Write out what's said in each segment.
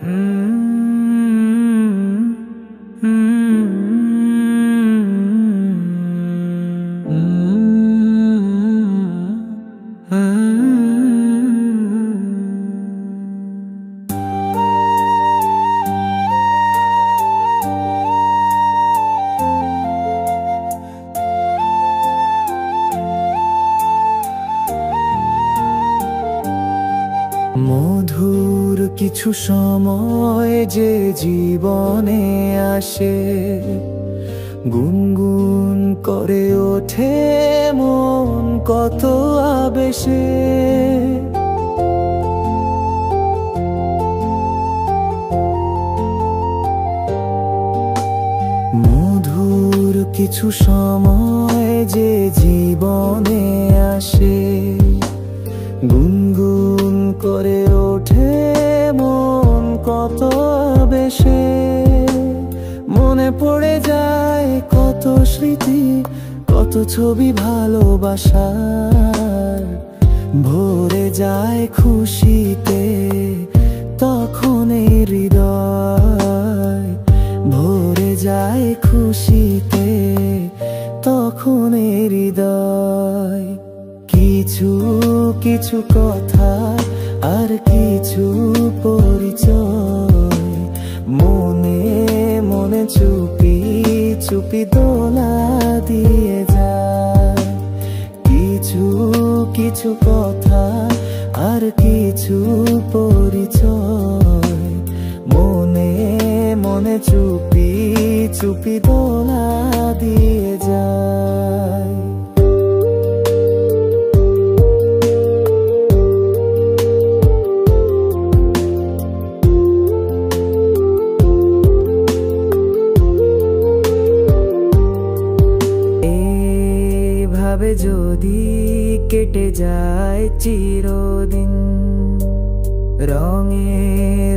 মধুর কিছু সময় যে জীবনে আসে, গুনগুন করে ওঠে মন কত আবেশে। মধুর কিছু সময় যে জীবনে আসে, গুনগুন করে ওঠে মন কত আবেশে। মনে পড়ে যায় কত স্মৃতি, কত ছবি ভালোবাসার। ভরে যায় খুশিতে তখন এই হৃদয়, ভরে যায় খুশিতে তখন এই হৃদয়। কিছু কিছু কথা আর কিছু পরিচয়, মনে মনে চুপি চুপি দোলা দিয়ে যায়। কিছু কিছু কথা আর কিছু পরিচয়, মনে মনে চুপি চুপি দোলা দিয়ে যায়। ভাবে যদি কেটে যায় চিরদিন, রঙে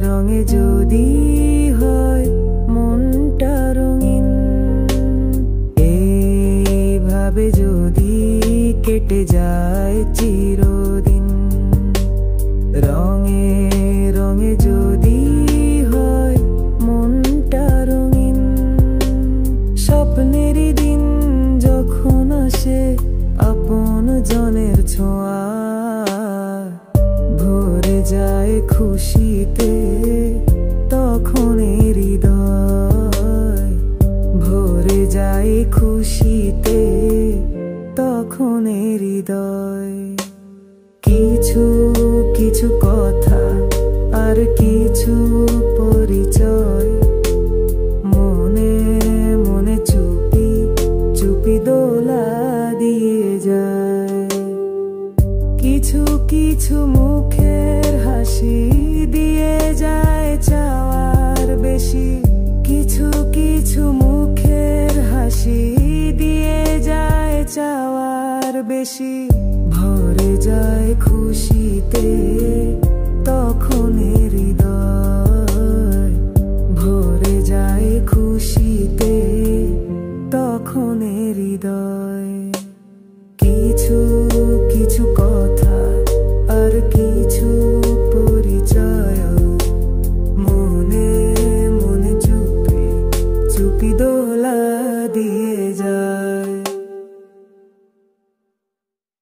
রঙে যদি হয় মনটা রঙিন। এইভাবে যদি কেটে যায় চিরদিন, রঙে রঙে যদি হয় মনটা রঙিন। স্বপ্নেরই দিন যখন আসে আপন জনের ছোঁয়া, ভরে যায় খুশিতে তখন হৃদয়, ভরে যায় খুশিতে তখন হৃদয়। কিছু কিছু কথা আর কিছু পরিচয়, মনে মনে চুপি চুপি দোলা দিয়ে যায়। কিছু কিছু মুখের হাসি দিয়ে যায় চাওয়ার বেশি, কিছু কিছু মুখের হাসি দিয়ে যায় চাওয়ার বেশি। ভরে যায় খুশিতে